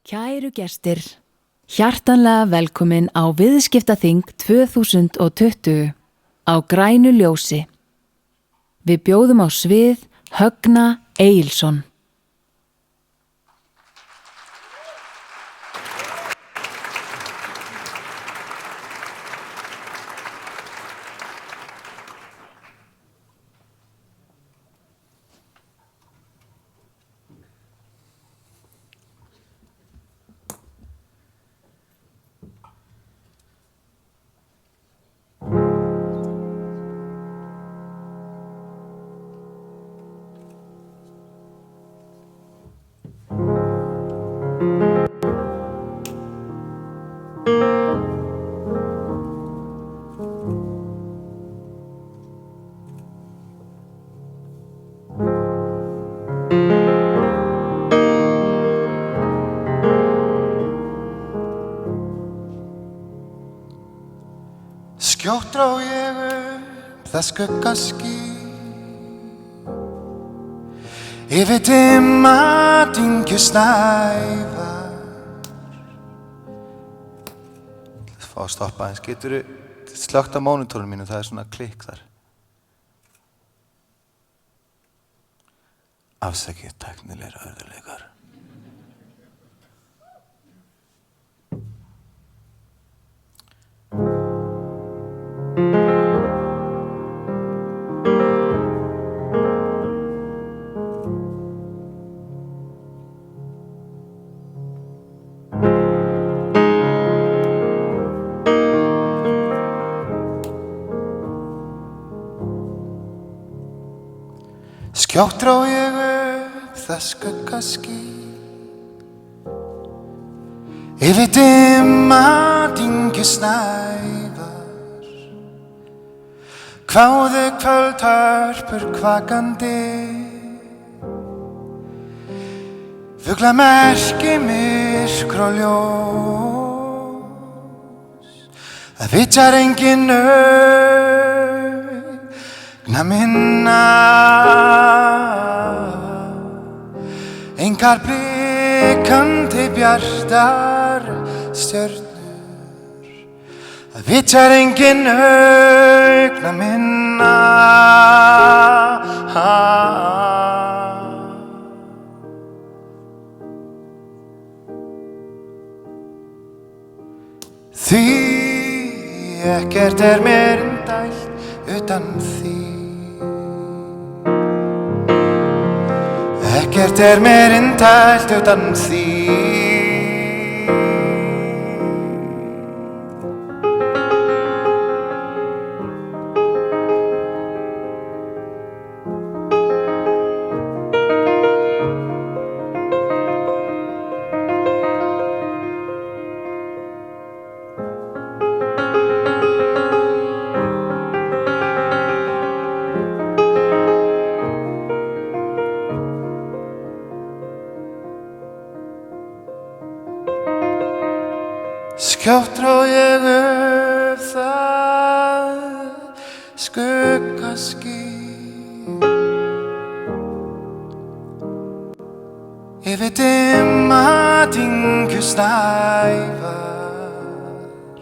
Kæru gestir, hjartanlega velkomin á Viðskiptaþing 2020 á grænu ljósi. Við bjóðum á svið Högna Egilsson. Skjótt dró ég upp það skuggaský yfir dimma dyngjusnævar. Fá að stoppa aðeins, geturðu slökkt á mónitorinu mínu, það svona klikk þar. Afsakið tæknilegir örðuleikar. Skjótt dró ég upp það skuggaský yfir dimma dyngjusnævar. Kváðu kvöldhörpur kvakandi, fuglamerki myrkr og ljós. Það vitjar enginn augna minna, engar blikandi bjartar stjörnur. Það vitjar enginn augna minna. Því ekkert mér indælt utan því. Ekkert mér indælt utan því. Skjótt dró ég upp það skuggaský yfir dimma dyngjusnævar.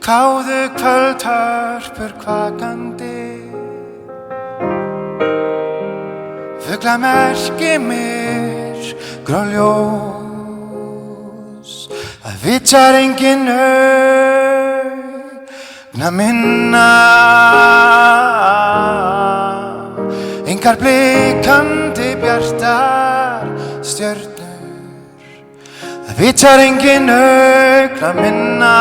Kváðu kvöldhörpur kvakandi, fuglamerki myrkr og ljós. Það vitjar enginn augna minna, engar blikandi bjartar stjörnur. Það vitjar enginn augna minna,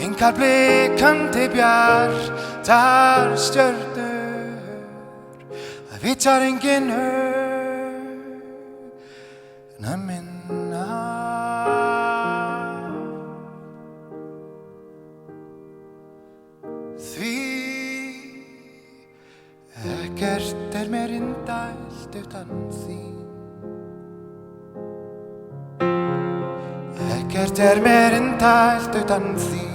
engar blikandi bjartar stjörnur. Það vitjar enginn augna minna. Því ekkert mér indælt utan þín. Ekkert mér indælt utan þín.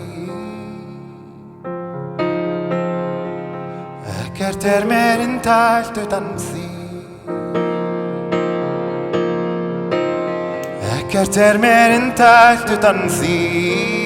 Ekkert mér indælt utan þín. Ekkert mér intakt utan því.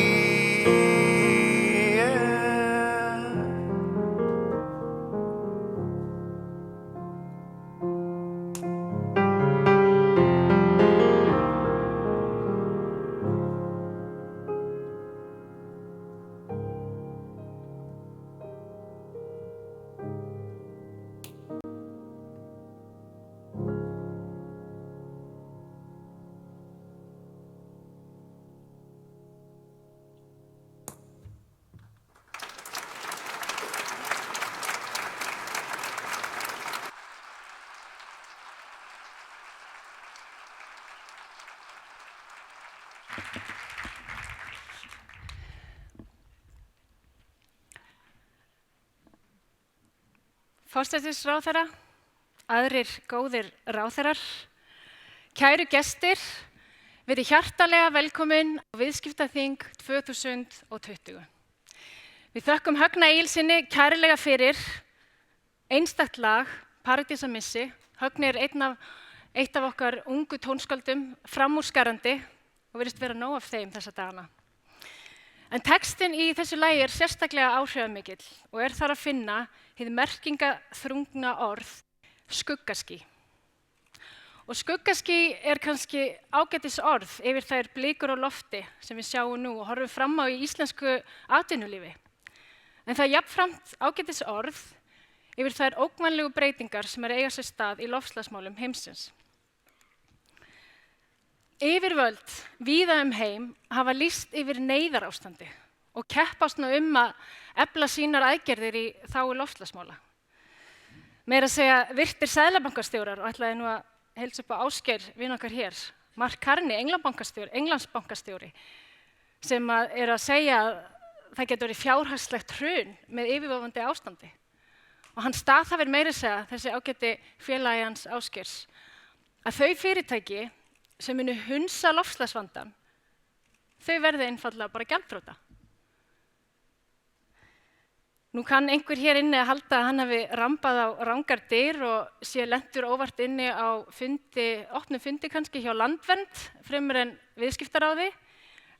Forsætisráðherra, aðrir góðir ráðherrar, kæru gestir, verið hjartanlega velkomin á Viðskiptaþing 2020. Við þökkum Högna Egilssyni kærlega fyrir einstakt lag, Paradísarmissi. Högni eitt af okkar ungu tónskáldum, framúrskarandi og virðist vera nóg af þeim þessa dagana. En textinn í þessu lagi sérstaklega áhrifamikill og þar að finna hið merkingaþrungna orð skuggaský. Og skuggaský kannski ágætis orð yfir þær blikur á lofti sem við sjáum nú og horfum fram á í íslensku atvinnulífi. En það jafnframt ágætis orð yfir þær ógnvænlegu breytingar sem eiga sér stað í loftslagsmálum heimsins. Yfirvöld víða heim hafa lýst yfir neyðarástandi og keppast nú að efla sínar aðgerðir í þágu loftslagsmála. Meira að segja virtir seðlabankastjórar og ætlaði nú að heilsa upp á Ásgeir vin okkar hér, Mark Carney, Englandsbankastjóri, sem að segja að það getur verið fjárhagslegt hrun með yfirvofandi ástandi. Og hann staðhæfir meira að segja, þessi ágæti félagi hans Ásgeirs, að þau fyrirtæki sem munu hunsa loftslagsvandann, þau verði einfaldlega bara gjaldþrota. Nú kann einhver hér inni að halda að hann hafi rambað á rangar dyr og sé lentur óvart inni á opnum fundi kannski hjá Landvernd fremur en Viðskiptaráði,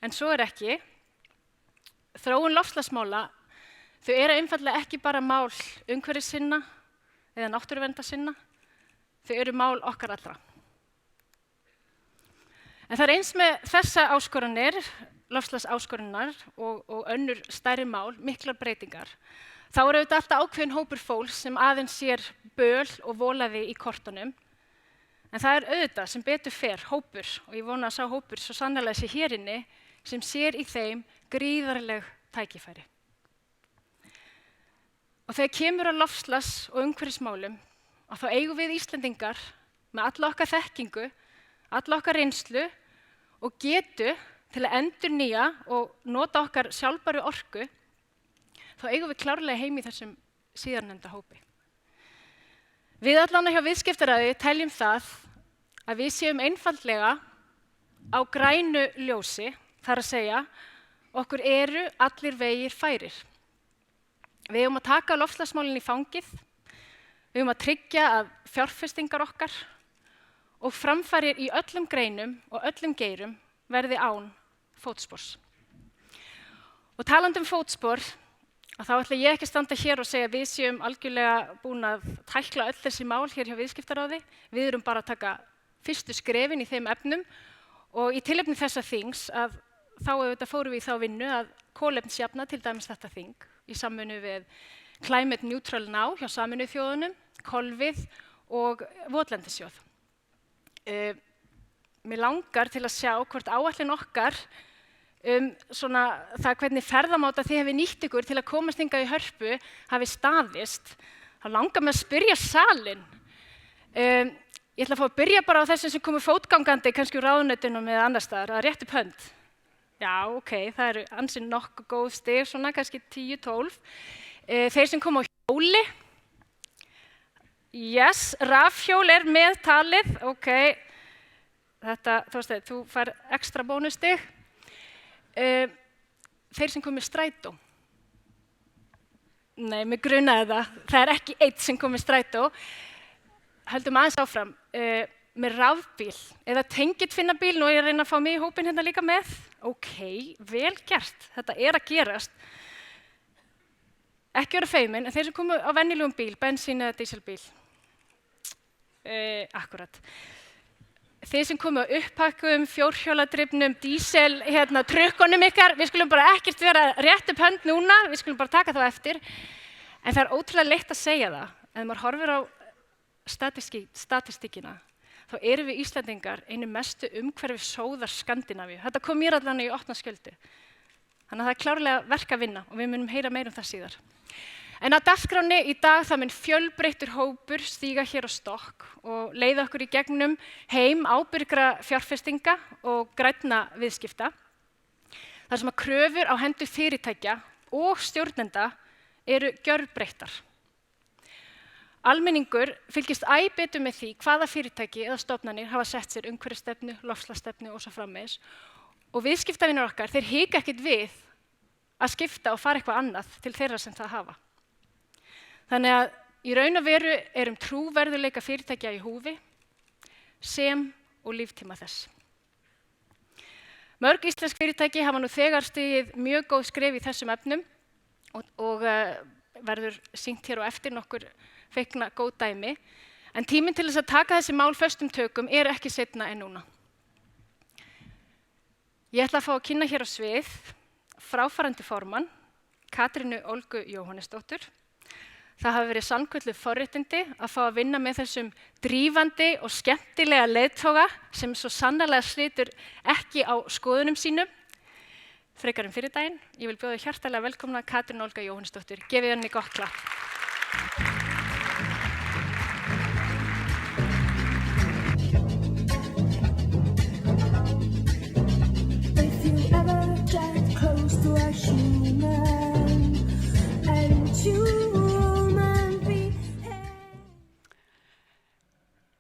en svo ekki. Þróun loftslagsmála, þau einfaldlega ekki bara mál umhverfissinna eða náttúruverndarsinna, þau mál okkar allra. En það eins með þessa áskoranir, loftslagsáskoranir og önnur stærri mál, miklar breytingar. Þá auðvitað alltaf ákveðinn hópur fólks sem aðeins sér böl og volaði í kortunum. En það auðvitað sem betur fer hópur, og ég vona að sá hópur svo sannarlega sé hér inni, sem sér í þeim gríðarleg tækifæri. Og þegar kemur að loftslags- og umhverfismálum, þá eigum við Íslendingar með alla okkar þekkingu, alla okkar reynslu og getu til að endurnýja og nota okkar sjálfbæru orku, þá eigum við klárlega heim í þessum síðarnefnda hópi. Við allan hjá Viðskiptaráði teljum það að við séum einfaldlega á grænu ljósi, þar að segja, okkur allir vegir færir. Við eigum að taka loftslagsmálin í fangið, við eigum að tryggja að fjárfestingar okkar og framfarir í öllum greinum og öllum geirum verði án fótspors. Og talandi fótspor, þá ætla ég ekki að standa hér og segja að við séum algjörlega búin að tækla öll þessi mál hér hjá Viðskiptaráði. Við bara að taka fyrstu skrefin í þeim efnum og í tilefni þessa þings þá fórum við í þá vinnu að kolefnisjafna til dæmis þetta þing í samvinnu við Climate Neutral Now hjá Sameinuðu þjóðunum, Kolfið og Votlendissjóð. Mér langar til að sjá hvort áætlun okkar það hvernig ferðamáta þið hefði nýtt ykkur til að komast hingað í Hörpu hafi staðist. Þá langar mig að spyrja salinn. Ég ætla að fá að byrja bara á þessum sem komu fótgangandi, kannski úr ráðuneytunum eða annars staðar, að rétt upp hönd. Já, ok, það ansi nokkuð góð stig, svona kannski 10-12. Þeir sem komu á hjóli. Yes, rafhjól með talið, ok. Þetta, þú fær ekstra bónustig. Þeir sem komu strætó. Nei, mig grunaði það. Það ekki einn sem komu strætó. Höldum aðeins áfram. með rafbíl eða tengiltvinnabíl, nú er ég að reyna að fá mig í hópinn hérna líka með. Ok, vel gert, þetta að gerast. Ekki vera feimin, en þeir sem komu á venjulegum bíl, bensín eða dísilbíl. Akkurat. Þeir sem komu á upphakkum, fjórhjóladrifnum, dísel, trukkunum ykkar, við skulum bara ekkert vera rétt upp hönd núna, við skulum bara taka þá eftir. En það ótrúlega leitt að segja það, ef maður horfir á statistíkina, þá erum við Íslendingar einu mestu umhverfissóðar Skandinavíu. Þetta kom mér allan í opna skjöldu. Þannig að það klárlega verk að vinna og við munum heyra meira það síðar. En á dagskránni í dag það mun fjölbreyttur hópur stíga hér á stokk og leiða okkur í gegnum heim ábyrgra fjárfestinga og grænna viðskipta. Þar sem að kröfur á hendur fyrirtækja og stjórnenda eru gjörbreyttar. Almenningur fylgist æ betur með því hvaða fyrirtæki eða stofnanir hafa sett sér umhverfisstefnu, loftslagsstefnu og svo framvegis. Og viðskiptavinir okkar, þeir hika ekkert við að skipta og fara eitthvað annað til þeirra sem það hafa. Þannig að í raun og veru trúverðugleika fyrirtækja í húfi sem og líftíma þess. Mörg íslensk fyrirtæki hafa nú þegar stigið mjög góð skref í þessum efnum og verður sýnt hér á eftir nokkur feikna góð dæmi. En tíminn til þess að taka þessi mál föstum tökum ekki seinna en núna. Ég ætla að fá að kynna hér á svið fráfarandi formann, Katrínu Olgu Jóhannesdóttur. Það hafa verið sannkölluð forréttindi að fá að vinna með þessum drífandi og skemmtilega leiðtoga sem svo sannarlega slitur ekki á skoðunum sínum. Frekar fyrir daginn. Ég vil bjóða hjartalega velkomna Katrínu Olga Jóhannesdóttur. Gefið henni gott klapp.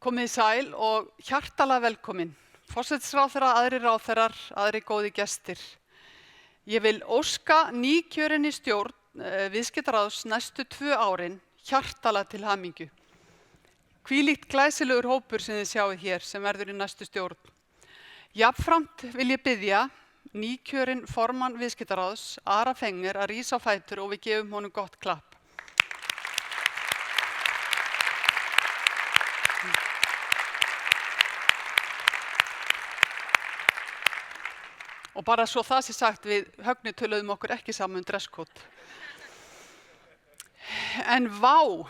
Komið sæl og hjartalega velkomin. Forsætisráðherra, aðrir ráðherrar, aðrir góði gestir. Ég vil óska nýkjörinni stjórn Viðskiptaráðs næstu 2 árin hjartalega til hamingju. Hvílíkt glæsilegur hópur sem þið sjáið hér sem verður í næstu stjórn. Jafnframt vil ég biðja nýkjörinn formann Viðskiptaráðs, Ara Fenger, að rísa á fætur og við gefum honum gott klapp. Og bara svo það sé sagt, við Högni töluðum okkur ekki saman dresskód. En vá,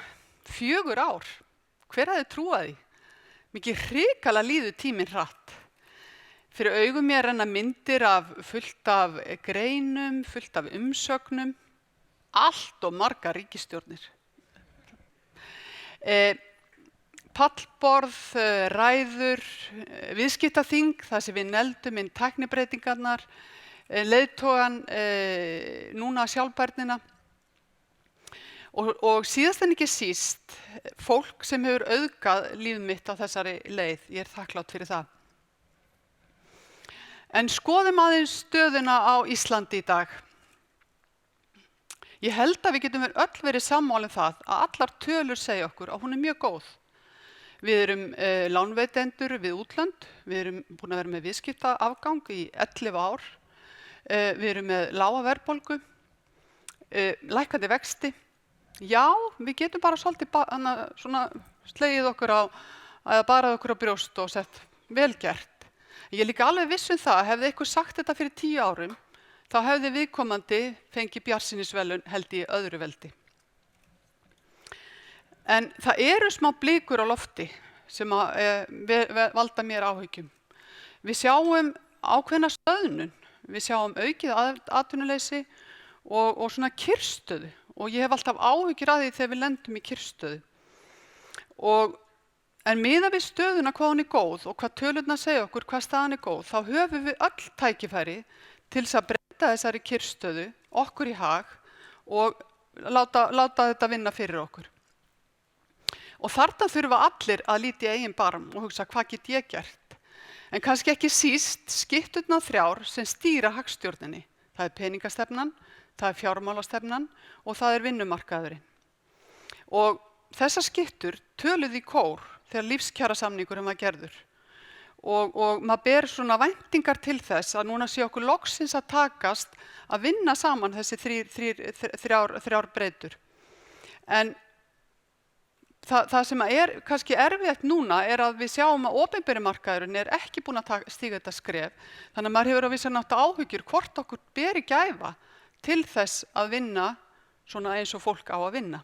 4 ár, hver hefði trúað því? Mikið hrikalega líður tíminn hratt. Fyrir augum mér renna myndir af fullt af greinum, fullt af umsögnum, allt og margar ríkisstjórnir. Pallborð, ræður, viðskiptaþing, það sem við negldum inn tæknibreytingarnar, leiðtogan, núna sjálfbærnina. Og síðast en ekki síst, fólk sem hefur auðgað líf mitt á þessari leið, ég þakklátt fyrir það. En skoðum aðeins stöðuna á Íslandi í dag. Ég held að við getum öll verið sammála það að allar tölur segja okkur að hún mjög góð. Við erum lánveitendur við útlönd, við erum búin að vera með viðskiptaafgang í 11 ár, við erum með lága verðbólgu, lækkandi vexti. Já, við getum bara svolítið slegið okkur eða barað okkur á brjóst og sett vel gert. Ég er líka alveg viss það, hefði eitthvað sagt þetta fyrir 10 árum, þá hefði viðkomandi fengið bjartsýnisverðlaun held í öðru veldi. En það eru smá blikur á lofti sem valda mér áhyggjum. Við sjáum ákveðna stöðnun, við sjáum aukið atvinnuleysi og svona kyrrstöðu. Og ég hef alltaf áhyggjur að því þegar við lendum í kyrrstöðu. En miðað við stöðuna hvað hún góð og hvað tölurnar segja okkur hvað staðan góð, þá höfum við öll tækifæri til þess að breyta þessari kyrrstöðu okkur í hag og láta þetta vinna fyrir okkur. Og þarna þurfa allir að líta í eigin barm og hugsa hvað get ég gert. En kannski ekki síst skipturnar 3 sem stýra hagstjórninni. Það peningastefnan, það fjármálastefnan og það vinnumarkaðurinn. Og þessar skiptur töluðu í kór þegar lífskjarasamningurinn var gerður. Og maður ber svona væntingar til þess að núna sé okkur loksins að takast að vinna saman þessi þrjár breytur. En það sem er kannski erfitt núna að við sjáum að opinberi markaðurinn ekki búin að stíga þetta skref. Þannig að maður hefur að vissan átt áhyggjur hvort okkur beri gæfa til þess að vinna svona eins og fólk á að vinna.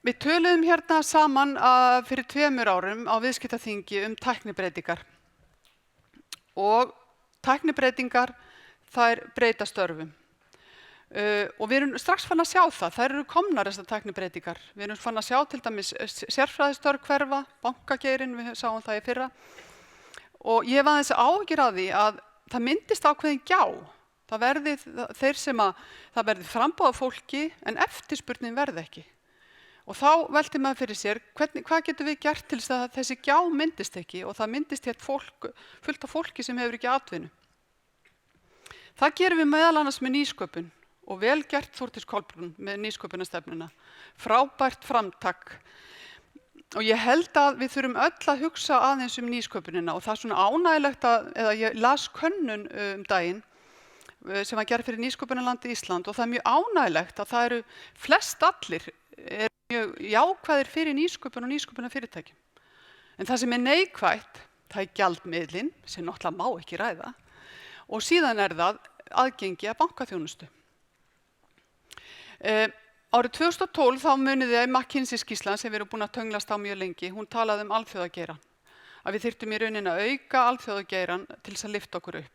Við töluðum hérna saman fyrir 2 árum á viðskiptaþingi tæknibreytingar. Og tæknibreytingar, þær breyta störfum. Og við erum strax farin að sjá það, þær eru komnar þessar tæknibreytingar. Við erum farin að sjá til dæmis sérfræðistörf hverfa, bankageirinn, við sáum það í fyrra. Og ég var aðeins áhyggjur af því að það myndist ákveðin gjá. Það verði framboð af fólki en eftirspurnin verði ekki. Og þá velti maður fyrir sér, hvað getum við gert til þess að þessi gjá myndist ekki og það myndist fullt af fólki sem hefur ekki atvinnu. Það gerum við meðal annars með nýsköpun og vel gert Þórdís Kolbrún með nýsköpunarstefnuna. Frábært framtak. Og ég held að við þurfum öll að hugsa aðeins nýsköpunina og það er svona ánægilegt ég las könnun daginn sem var gerð fyrir Nýsköpunarlandi Ísland og það er mjög ánægilegt að það eru flest allir mjög jákvæðir fyrir nýsköpun og nýsköpunarfyrirtækjum. En það sem er neikvætt, það er gjaldmiðlinn sem náttúrulega má ekki ræða og síðan það aðgengi að bankaþjónustu. Árið 2012 þá muniði McKinsey-skýrslan sem við erum búin að tönglast á mjög lengi, hún talaði alþjóðageirann. Að við þyrftum í rauninni að auka alþjóðageirann til þess að lyfta okkur upp.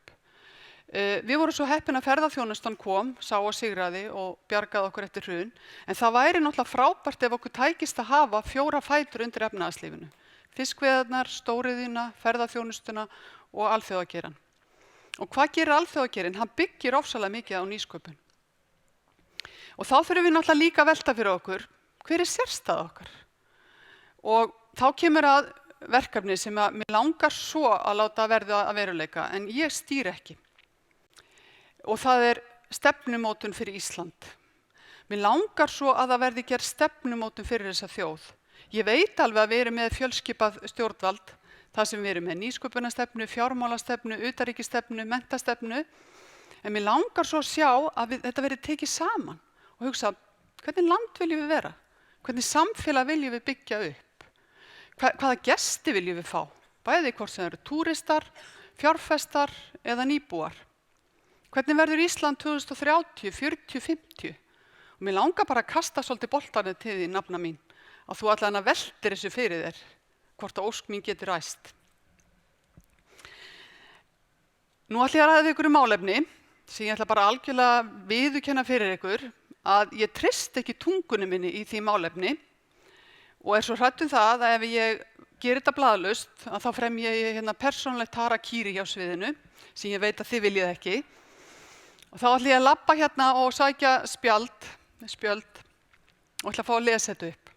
Við vorum svo heppin að ferðaþjónustan kom, sá og sigraði og bjargaði okkur eftir hrun, en það væri náttúrulega frábært ef okkur tækist að hafa 4 fætur undir efnahagslífinu. Fiskveiðarnar, stóriðjuna, ferðaþjónustuna og alþjóðageirann. Og hvað gerir alþjóðageirinn? Hann byggir ofsalega mikið á nýsköpun. Og þá þurfum við náttúrulega líka að velta fyrir okkur, hver er sérstæða okkar? Og þá kemur að verkefni sem mér langar svo að láta verða að veruleika, en ég stýri ekki. Og það er stefnumótun fyrir Ísland. Mér langar svo að það verði gerð stefnumótun fyrir þessa þjóð. Ég veit alveg að við erum með fjölskipað stjórnvald, það sem við erum með nýsköpunarstefnu, fjármálastefnu, utanríkisstefnu, menntastefnu, en mér langar svo að sjá að þetta verði tekið saman og hugsa, hvernig land viljum við vera? Hvernig samfélag viljum við byggja upp? Hvaða gesti viljum við fá? Bæði hvort sem eru túristar, fjárfestar eða nýbúar. Hvernig verður Ísland 2030, 40, 50? Og mér langar bara að kasta svolítið boltanum til því, nafna mín, að þú allan að veltir þessu fyrir þér, hvort að ósk mín getur ræst. Nú ætla ég að ræða ykkur málefni, sem ég ætla bara algjörlega viðurkenna fyrir ykkur, að ég treysti ekki tungunni minni í því málefni og er svo hrædd það að ef ég gerir þetta blaðlaust, að þá fremji ég persónulegt harakiri hjá sviðinu, sem ég veit að þið viljið ekki. Og þá ætla ég að labba hérna og sækja spjöld og ætla að fá að lesa þetta upp.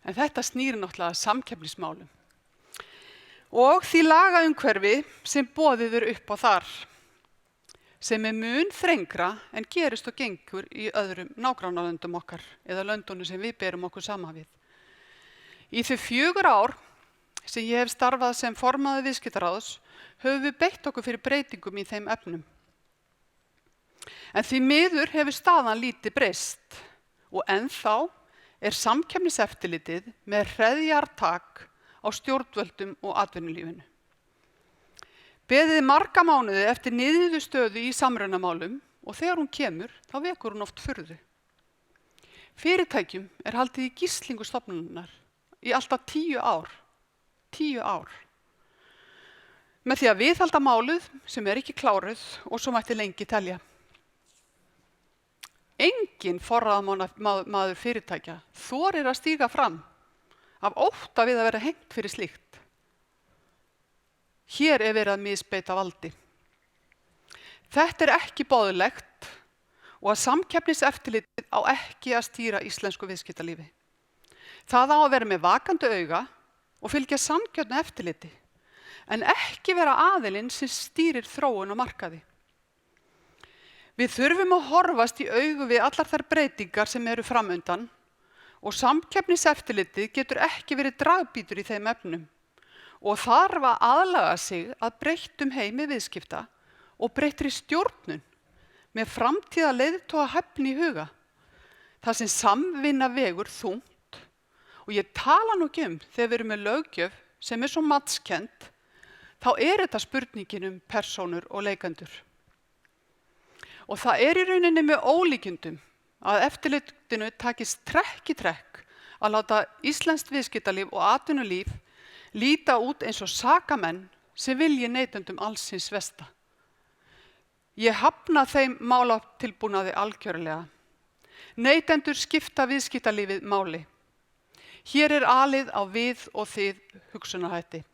En þetta snýr náttúrulega samkeppnismálum. Og því lagaumhverfi sem boðið upp á þar, sem er mun þrengra en gerist og gengur í öðrum nágrannalöndum okkar eða löndunum sem við berum okkur saman við. Í þau 4 ár sem ég hef starfað sem formaður viðskiptaráðs höfum við beitt okkur fyrir breytingum í þeim efnum. En því miður hefur staðan lítið breyst og ennþá er samkeppniseftirlitið með hreðjartak á stjórnvöldum og atvinnulífinu. Beðið marga mánuði eftir niðurstöðu í samrunamálum og þegar hún kemur, þá vekur hún oft furðu. Fyrirtækjum er haldið í gíslingu stofnunarinnar í alltaf 10 ár. 10 ár. Með því að viðhalda máluð sem er ekki kláruð og svo mætti lengi telja. Enginn forráðamaður fyrirtækja þorir að stíga fram af ótta við að vera hengt fyrir slíkt. Hér er verið að misbeita valdi. Þetta er ekki boðlegt og að samkeppniseftirlitið á ekki að stýra íslensku viðskiptalífi. Það á að vera með vakandi auga og fylgja sanngjörnu eftirliti, en ekki vera aðilinn sem stýrir þróun á markaði. Við þurfum að horfast í augu við allar þær breytingar sem eru framundan og samkeppniseftirlitið getur ekki verið dragbítur í þeim efnum og þarf að aðlaga sig að breyttum heimi viðskipta og breyttri stjórnun með framtíða leiðtogahæfni í huga. Það sem samvinna vegur þungt og ég tala nú ekki þegar við erum með löggjöf sem svo matskennd, þá þetta spurningin persónur og leikendur. Og það í rauninni með ólíkindum að eftirlitinu takist trekk í trekk að láta íslenskt viðskiptalíf og atvinnulíf líta út eins og sakamenn sem vilji neytendum alls hins versta. Ég hafna þeim málatilbúnaði algjörlega. Neytendur skipta viðskiptalífið máli. Hér alið á við og þið hugsunarhætti.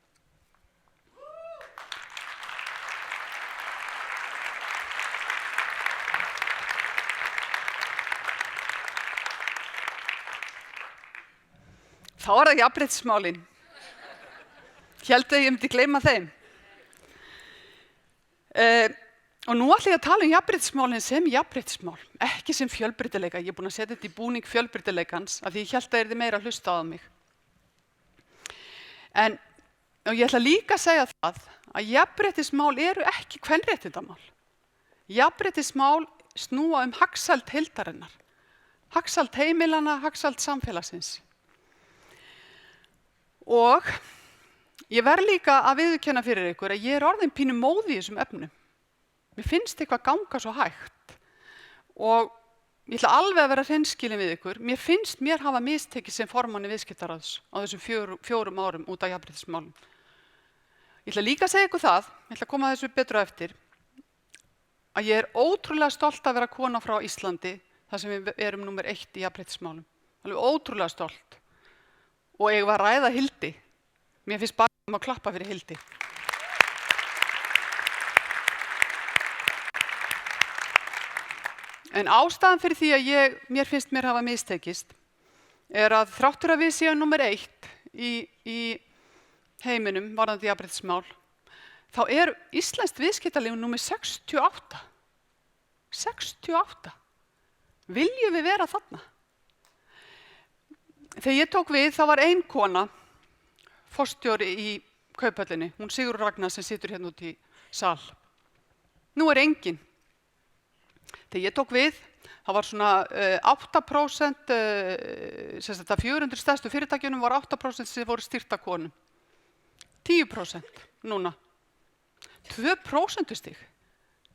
Þá það jafnréttismálin. Héldu að ég myndi gleyma þeim. Og nú ætla ég að tala jafnréttismálin sem jafnréttismál, ekki sem fjölbreytileika. Ég búin að setja þetta í búning fjölbreytileikans af því ég hélt að mig meira að hlusta á mig. Og ég ætla líka að segja það að jafnréttismál eru ekki kvenréttindamál. Jafnréttismál snúa hagsæld heildarinnar, hagsæld heimilanna, hagsæld samfélagsins. Og ég verð líka að viðurkenna fyrir ykkur að ég orðin pínu móð í þessum efnum. Mér finnst eitthvað ganga svo hægt og ég ætla alveg að vera hreinskilin við ykkur. Mér finnst mér hafa mistekið sem formanni viðskiptaráðs á þessum fjórum árum út af jafnréttismálum. Ég ætla líka að segja ykkur það, ég ætla að koma þessu betur á eftir, að ég ótrúlega stolt að vera kona frá Íslandi þar sem við erum númer 1 í jafnréttismálum. Alveg ótrúlega stolt. Og ég var að ræða Hildi. Mér finnst bara að klappa fyrir Hildi. En ástæðan fyrir því að mér finnst mér hafa mistekist að þráttur að við séum númer 1 í heiminum varðandi jafnréttismál, þá íslenskt viðskiptalíf númer 68. 68. Viljum við vera þarna? Þegar ég tók við, þá var ein kona, forstjóri í Kauphöllinni, hún Sigrún Ragnar sem situr hérna út í sal. Nú engin. Þegar ég tók við, það var svona 8%, sem þetta 400 stærstu fyrirtækjunum var 8% sem voru stýrt af konum. 10% núna. 2% stig.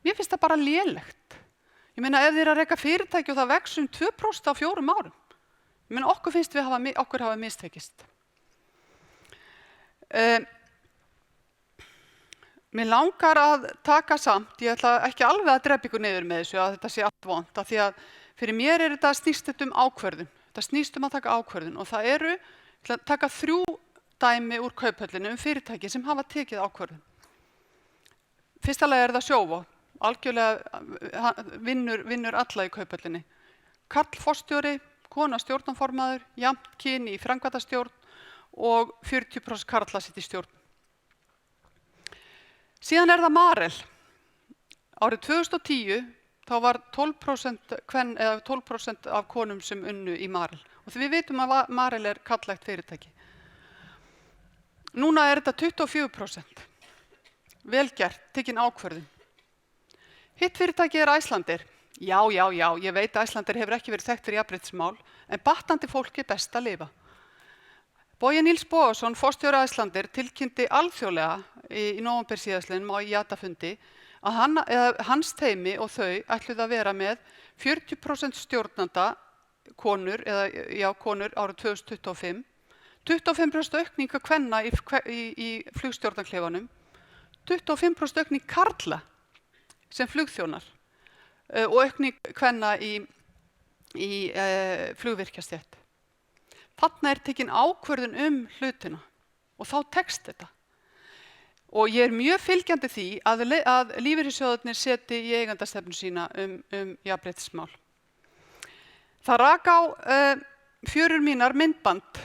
Mér finnst það bara lélegt. Ég meina ef þið að reka fyrirtæki og það vex 2% á 4 árum. Ég meina okkur finnst okkur hafa mistekist. Mér langar að taka samt, ég ætla ekki alveg að drepa ykkur niður með þessu að þetta sé allt vont, af því að fyrir mér þetta snýst þetta ákvörðun. Þetta snýst að taka ákvörðun og það ég ætla að taka 3 dæmi úr Kauphöllinni fyrirtæki sem hafa tekið ákvörðun. Fyrsta lagi það Sjóvá, algjörlega vinnur alla í Kauphöllinni. Karl forstjóri, kona stjórnarformaður, jafnt kyn í framkvæmdastjórn og 40% karla sitt í stjórn. Síðan það Marel. Árið 2010 þá var 12% af konum sem unnu í Marel. Og því við vitum að Marel karllægt fyrirtæki. Núna þetta 24%. Vel gert, tekin ákvörðun. Hitt fyrirtæki Icelandair. Já, ég veit að Icelandair hefur ekki verið þekkt fyrir jafnréttismál, en batnandi fólki best að lifa. Bogi Níls Bogason, forstjóri Icelandair, tilkynnti alþjóðlega í nóvember síðastliðnum á IATA-fundi að hans teymi og þau ætluðu að vera með 40% stjórnanda konur, konur árið 2025, 25% aukninga kvenna í flugstjórnarklefanum, 25% aukning karla sem flugþjónar og aukning kvenna í flugvirkjastétt. Þarna tekin ákvörðun hlutina og þá tekst þetta. Og ég mjög fylgjandi því að lífeyrissjóðirnir seti í eigendastefnu sína jafnréttismál. Það rak á fjörur mínar myndband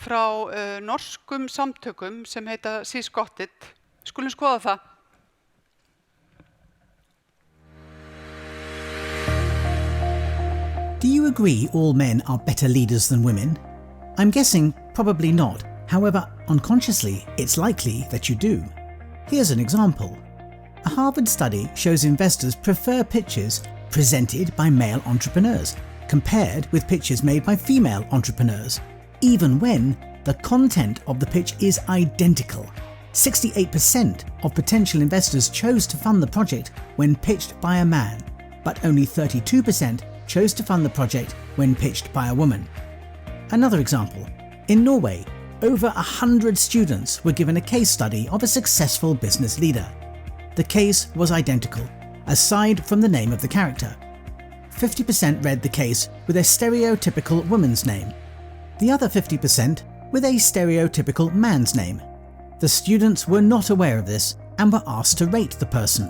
frá norskum samtökum sem heita Seaskotted. Skulum skoða það. Do you agree all men are better leaders than women? I'm guessing probably not. However, unconsciously, it's likely that you do. Here's an example. A Harvard study shows investors prefer pitches presented by male entrepreneurs compared with pitches made by female entrepreneurs, even when the content of the pitch is identical. 68% of potential investors chose to fund the project when pitched by a man, but only 32% chose to fund the project when pitched by a woman. Another example. In Norway, over 100 students were given a case study of a successful business leader. The case was identical, aside from the name of the character. 50% read the case with a stereotypical woman's name. The other 50% with a stereotypical man's name. The students were not aware of this and were asked to rate the person.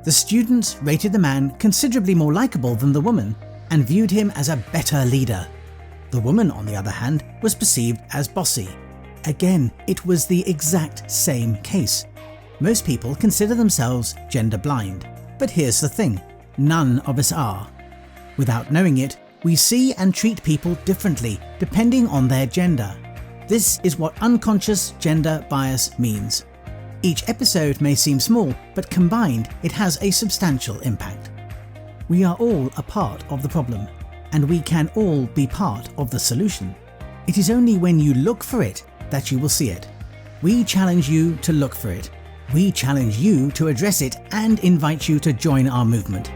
The students rated the man considerably more likable than the woman and viewed him as a better leader. The woman, on the other hand, was perceived as bossy. Again, it was the exact same case. Most people consider themselves gender blind. But here's the thing, none of us are. Without knowing it, we see and treat people differently depending on their gender. This is what unconscious gender bias means. Each episode may seem small, but combined it has a substantial impact. We are all a part of the problem, and we can all be part of the solution. It is only when you look for it that you will see it. We challenge you to look for it. We challenge you to address it and invite you to join our movement.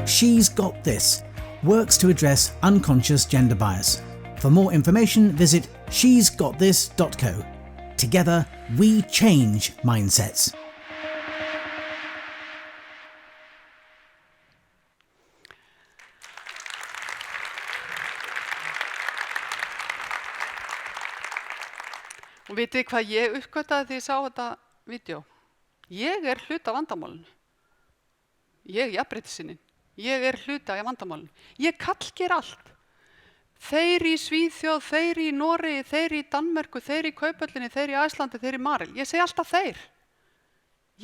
She's Got This works to address unconscious gender bias. For more information, visit shesgotthis.co. Together, we change mindsets. Og vitið hvað ég uppgötaði þegar ég sá þetta vídeó? Ég hluti af vandamálinu. Ég jafnréttissinnin. Ég hluti af vandamálinu. Ég kallger allt. Þeir í Svíþjóð, þeir í Noregi, þeir í Danmörku, þeir í Kaupöllinni, þeir í Æslandi, þeir í Marel. Ég segi alltaf þeir.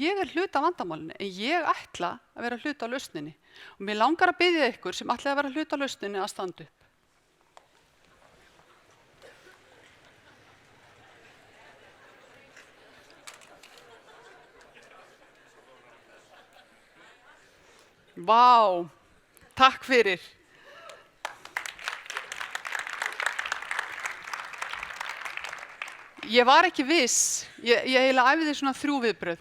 Ég hluti af vandamálinu, en ég ætla að vera hluti af lausninni. Og mér langar að biðja ykkur sem ætlaði að vera hluti af lausninni að standa upp. Vá, takk fyrir. Ég var ekki viss, ég eiginlega æfði svona 3 viðbrögð.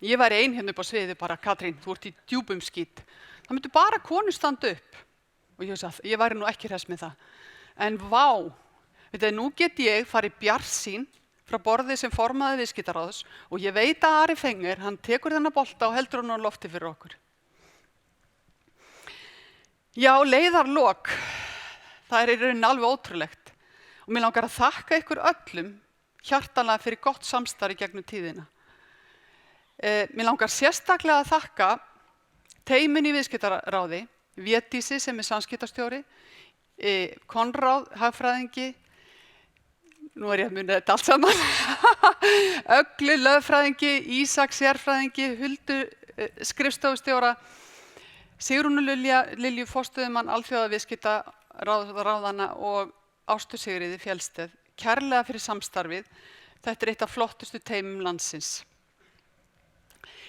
Ég var ein hérna upp á sviði bara, Katrín, þú ert í djúpum skít. Það myndi bara konur standa upp. Og ég væri nú ekki hress með það. En vá, nú get ég farið bjartsýn frá borði sem formaði viðskiptaráðs og ég veit að Ari Fenger, hann tekur þennan bolta og heldur hann á lofti fyrir okkur. Já, leiðarlok, það í rauninni alveg ótrúlegt. Og mér langar að þakka ykkur öllum hjartanlega fyrir gott samstarf í gegnum tíðina. Mér langar sérstaklega að þakka teymin í viðskiptaráði, Védísi sem samskiptastjóri, Konráð, hagfræðingi, nú ég að muna þetta allt saman, Öglu, lögfræðingi, Ísak, sérfræðingi, Huldu, skrifstofustjóra, Sigrúnu Lilju, forstöðumann alþjóðaviðskiptaráðanna og Ástu Sigríði Fjellsteð. Kærlega fyrir samstarfið. Þetta eitt af flottustu teymum landsins.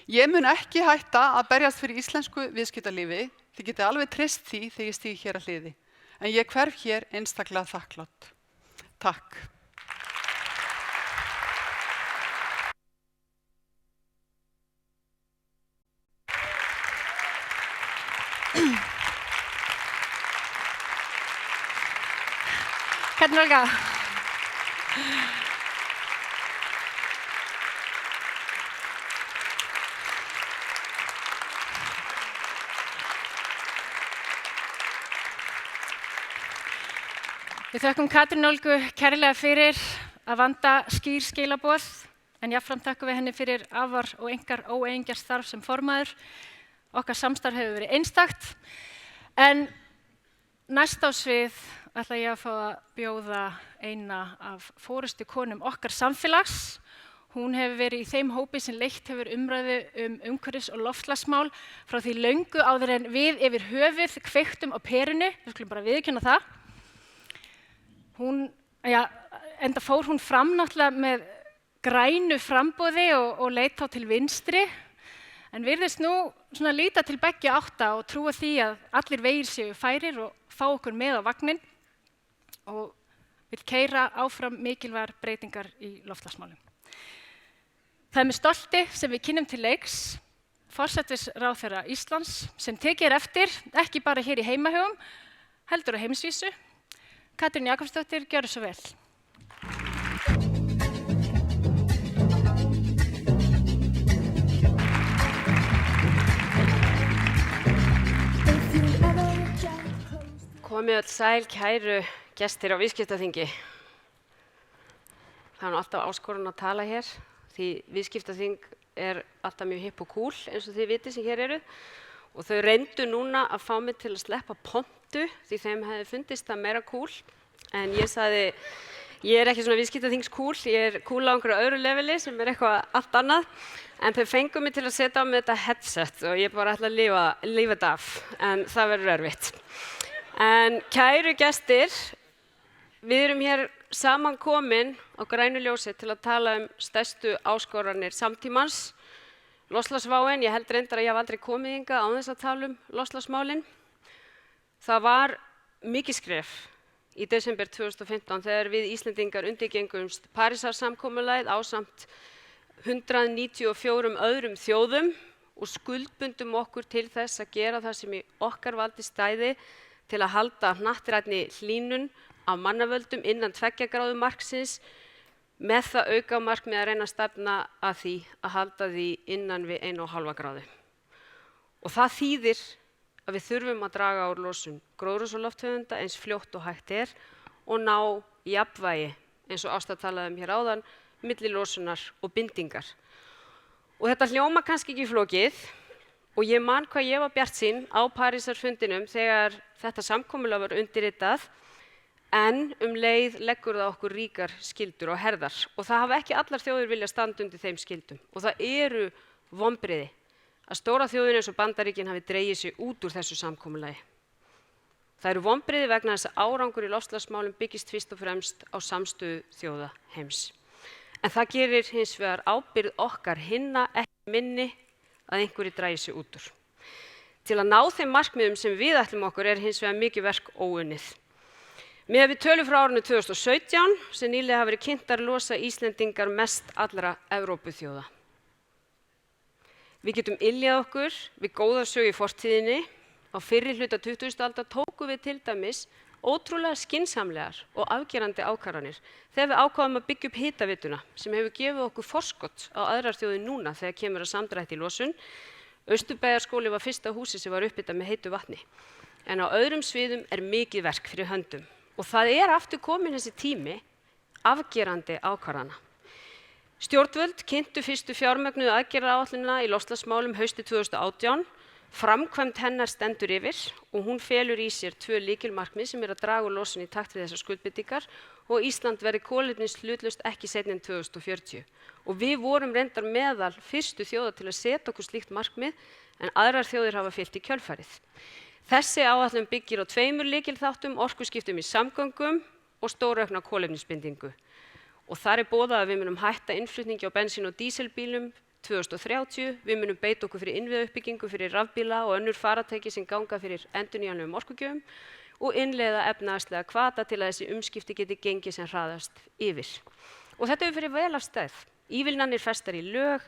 Ég mun ekki hætta að berjast fyrir íslensku viðskiptalífi. Þið getið alveg treyst því þegar ég stíg hér að hliði. En ég hverf hér einstaklega þakklát. Takk. Katrín Olga. Við þökkum Katrín Olgu kærlega fyrir að vanda skýr skilaboð, en jafnframt þökkum við henni fyrir afar og engar óeigingjar starf sem formaður. Okkar samstarf hefur verið einstakt, en næst á svið ætla ég að fá að bjóða eina af forystukonum okkar samfélags. Hún hefur verið í þeim hópi sem leitt hefur umræðu umhverfis- og loftslagsmál frá því löngu áður en við yfir höfuð kveiktum á perinu, við skulum bara viðurkenna það. Enda fór hún fram náttúrulega með grænu framboði og leit þá til vinstri, en virðist nú svona líta til beggja átta og trúa því að allir vegir séu færir og fá okkur með á vagninn og vill keyra áfram mikilvægar breytingar í loftslagsmálum. Það er með stolti sem við kynnum til leiks forsætisráðherra Íslands sem tekið eftir, ekki bara hér í heimahögum, heldur á heimsvísu. Katrín Jakobsdóttir, gjörðu svo vel. Komið öll sæl, kæru gestir á viðskiptaþingi. Það er nú alltaf áskorun að tala hér, því viðskiptaþing er alltaf mjög hipp og cool, eins og þið vitið sem hér eru. Og þau reyndu núna að fá mig til að sleppa pontu, því þeim hefði fundist það meira cool. En ég sagði, ég er ekki svona viðskiptaþingskúl, ég er cool á einhverju öðru leveli sem er eitthvað allt annað. En þau fengu mig til að setja á mig þetta headset og ég bara ætla að lifa þetta af, en það verður erfitt. En kæru gestir, við erum hér saman komin á grænu ljósi til að tala stærstu áskoranir samtímans, loftslagsváin. Ég held reyndar að ég hef aldrei komið hingað án þess að tala loftslagsmálin. Það var mikið skref í desember 2015 þegar við Íslendingar undirgengumst Parísarsamkomulagið ásamt 194 öðrum þjóðum og skuldbundum okkur til þess að gera það sem í okkar valdi stæði til að halda hnattrænni hlýnun af mannavöldum innan 2 gráðu marksins með það aukamarkmið að reyna að stefna að því að halda því innan við 1,5 gráðu. Og það þýðir að við þurfum að draga úr losun gróðurhúsalofttegunda eins fljótt og hægt er og ná jafnvægi, eins og Ásta talaði hér áðan, milli losunar og bindingar. Og þetta hljóma kannski ekki flókið og ég man hvað ég var bjartsýn á Parísarfundinum þegar þetta samkomulag var undirritað, en leið leggur það okkur ríkar skyldur og herðar. Og það hafa ekki allar þjóðir vilja standa undir þeim skyldum. Og það eru vonbrigði að stóra þjóðir eins og Bandaríkin hafi dregið sig út úr þessu samkomulagi. Það eru vonbrigði vegna þess að árangur í loftslagsmálum byggist fyrst og fremst á samstöðu þjóða heims. En það gerir hins vegar ábyrgð okkar hinna ekki minni að einhverju dragi sig út úr. Til að ná þeim markmiðum sem við ætlum okkur er hins vegar mikið verk óunnið. Miðað við tölur frá árinu 2017 sem nýlega hafa verið kynntar losa Íslendingar mest allra Evrópuþjóða. Við getum iljað okkur við góða sögu í fortíðinni. Á fyrri hluta 20. aldar tókum við til dæmis ótrúlega skynsamlegar og afgerandi ákvarðanir þegar við ákváðum að byggja upp hitavituna sem hefur gefið okkur forskot á aðrar þjóðir núna þegar kemur að samdrætti í losun. Austurbæjarskóli var fyrsta húsi sem var upphitað með heitu vatni. En á öðrum sviðum er mikið verk fyrir höndum. Og það er aftur komin þessi tími afgerandi ákvarðana. Stjórnvöld kynntu fyrstu fjármögnuðu aðgerðaáætlunina í loftslagsmálum haustið 2018. Framkvæmd hennar stendur yfir og hún felur í sér 2 lykilmarkmið sem að draga úr losun í takt við þessar skuldbindingar og Ísland verði kolefnishlutlaust ekki seinna en 2040. Og við vorum reyndar meðal fyrstu þjóða til að setja okkur slíkt markmið en aðrar þjóðir hafa fylgt í kjölfarið. Þessi áætlun byggir á 2 lykilþáttum, orkuskiptum í samgöngum og stóraukna kolefnisbindingu. Og þar er boðað að við munum hætta innflutningi á bensín- og díselbílum 2030, við munum beita okkur fyrir innviðauppbyggingu fyrir rafbíla og önnur faratæki sem ganga fyrir endurnýjanlegum orkugjöfum og innleiða efnahagslega hvata til að þessi umskipti geti gengið sem hraðast yfir. Og þetta hefur verið vel af stað. Ívilnanir festar í lög,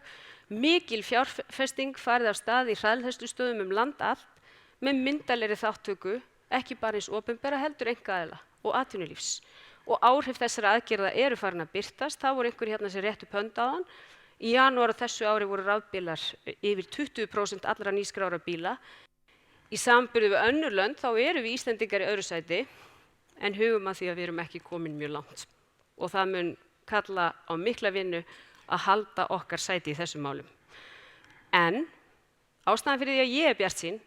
mikil fjárfesting farið af stað í hraðhleðslustöðum land allt með myndarlegri þátttöku, ekki bara eins opinbera heldur einkaaðila og atvinnulífs. Og áhrif þessara aðgerða eru farin að birtast, það voru einhverjir hérna sem réttu hönd á þann. Í janúar á þessu ári voru rafbílar yfir 20% allra nýskráðra bíla. Í samanburði við önnur lönd þá eru við Íslendingar í öðru sæti en hugum að því að við erum ekki komin mjög langt. Og það mun kalla á mikla vinnu að halda okkar sæti í þessum málum. En ástæðan fyrir því að ég er bjartsýn,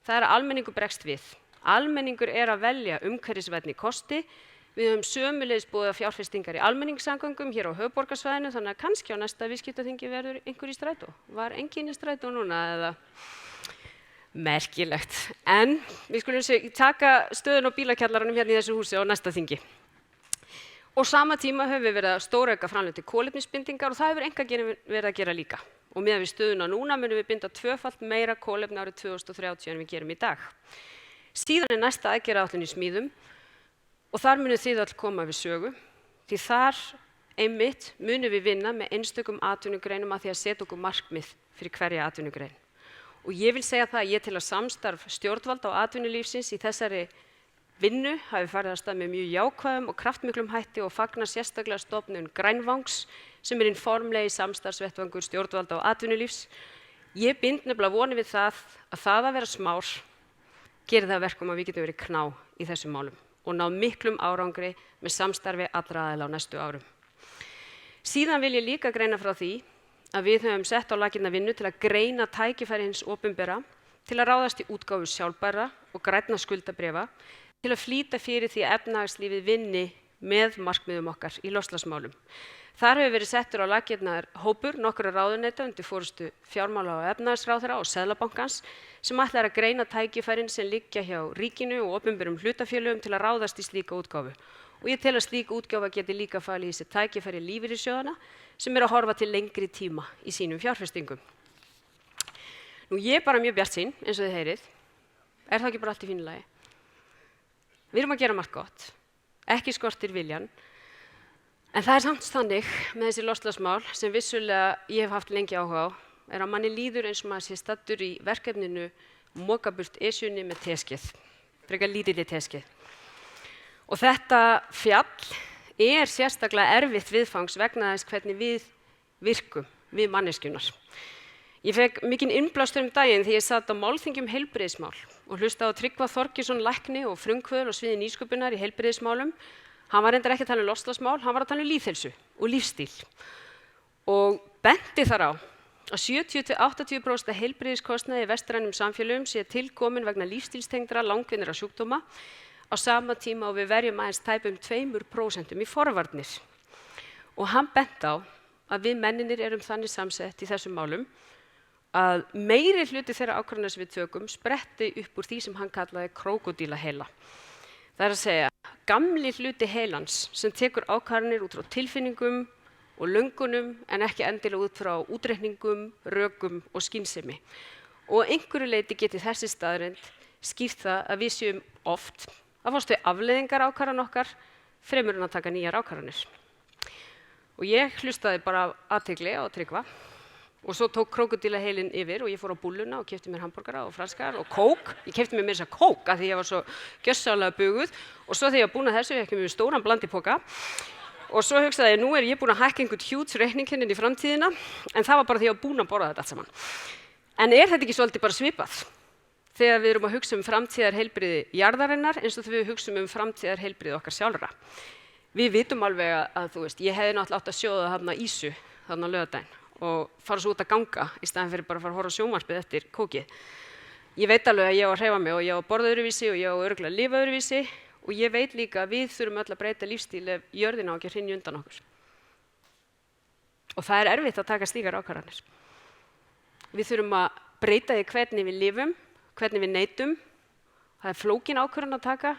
það er að almenningur bregst við. Almenningur er að velja umhverfisvænni kosti Við höfum sömuleiðis boðað fjárfestingar í almenningssamgöngum hér á höfuðborgarsvæðinu, þannig að kannski á næsta viðskiptaþingi verður einhver í strætó. Var enginn í strætó núna eða? Merkilegt. En við skulum taka stöðun á bílakjallaranum hérna í þessu húsi á næsta þingi. Og sama tíma höfum við verið að stórauka framlög til kolefnisbindingar og það hefur Einkageirinn verið að gera líka. Og miðað við stöðuna núna munum við binda 2-falt meira kolefni árið 2030 en við gerum í dag. Síðan næsta aðgerðaáætlun í smíðum og þar munum þið öll koma við sögu, því þar einmitt munum við vinna með einstökum atvinnugreinum að því að setja okkur markmið fyrir hverja atvinnugrein. Og ég vil segja það að ég tel að samstarf stjórnvalda og atvinnulífsins í þessari vinnu hafi farið af stað með mjög jákvæðum og kraftmiklum hætti og fagna sérstaklega stofnun Grænvangs sem hinn formlegi samstarfsvettvangur stjórnvalda og atvinnulífs. Ég bind nefnilega vonir við það að vera smár gerir það að verkum að við getum verið kná í þessum málum og náð miklum árangri með samstarfi allra aðila á næstu árum. Síðan vil ég líka greina frá því að við höfum sett á laggirnar vinnu til að greina tækifæri hins opinbera til að ráðast í útgáfu sjálfbærra og grænna skuldabréfa til að flýta fyrir því að efnahagslífið vinni með markmiðum okkar í loftslagsmálum. Þar hefur verið settur á laggirnar hópur nokkurra ráðuneyta undir forystu fjármála- og efnahagsráðherra og Seðlabankans sem ætlar að greina tækifærin sem liggja hjá ríkinu og opinberum hlutafélögum til að ráðast í slíka útgáfu. Og ég tel að slík útgáfa geti líka falið í sér tækifæri lífeyrissjóðanna sem að horfa til lengri tíma í sínum fjárfestingum. Nú ég er bara mjög bjartsýn, eins og þið heyrið. Er það ekki bara allt í fínu lagi? Við erum að gera margt gott, ekki skortir viljan, en það er samt þannig með þessi loftslagsmál sem vissulega ég hef haft lengi áhuga á, er að manni líður eins og maður sé staddur í verkefninu moka burt Esjunni með teskeið, frekar lítilli teskeið. Og þetta fjall er sérstaklega erfitt viðfangs vegna þess hvernig við virkum, við manneskjunnar. Ég fekk mikinn innblástur daginn þegar ég satt á málþingi heilbrigðismál og hlustaði á Tryggva Þorgeirsson lækni og frumkvöðul á sviði nýsköpunar í heilbrigðismálum. Hann var reyndar ekki að tala um loftslagsmál, hann var að tala um lýðheilsu og lífstíl. Og benti þar á að 70–80% af heilbrigðiskostnaði í vestrænum samfélögum sé tilkomin vegna lífstílstengdra langvinnra sjúkdóma á sama tíma og við verjum aðeins tæpum 2% í forvarnir. Og hann benti á að við menninir erum þannig samsett í þessum málum að meiri hluti þeirra ákvarðana sem við tökum spretti upp úr því sem hann kallaði krókódílaheila. Það er að segja, gamli hluti heilans sem tekur ákvarðanir út frá tilfinningum og löngunum en ekki endilega út frá útreikningum, rökum og skynsemi. Og einhverju leyti geti þessi staðreynd skýrt það að við séum oft að fást við afleiðingar ákvarðana okkar fremur en að taka nýjar ákvarðanir. Og ég hlustaði bara athygli á Tryggva og svo tók krókódílaheilinn yfir og ég fór á búlluna og keypti mér hamborgara og franskar og kók. Ég keypti mér meira þess að kók af því ég var svo gjörsamlega buguð og svo þegar ég var búin að þessu fékk ég mér stóran blandipoka og svo hugsaði ég nú er ég búin að hækka einhvern hjúts reikning hérna í framtíðina en það var bara því ég var búin að borða þetta allt saman. En er þetta ekki svolítið bara svipað? Þegar við erum að hugsa framtíðarheilbrigði jarðarinnar eins og þegar við hugsum framtíðarheilbrigði okkar sjálfra. Við vitum alveg að þú veist, ég hefði náttúrulega átt að sjóða þarna ísu þarna á laugardaginn og fara svo út að ganga í staðinn fyrir bara að fara að horfa á sjónvarpið eftir kókið. Ég veit alveg að ég á að hreyfa mig og ég á að borða öðruvísi og ég á örugglega að lifa öðruvísi og ég veit líka að við þurfum öll að breyta lífstíl ef jörðin á ekki að hrynja undan okkur. Og það er erfitt að taka slíkar ákvarðanir. Við þurfum að breyta því hvernig við lifum, hvernig við neytum. Það er flókin ákvörðun að taka.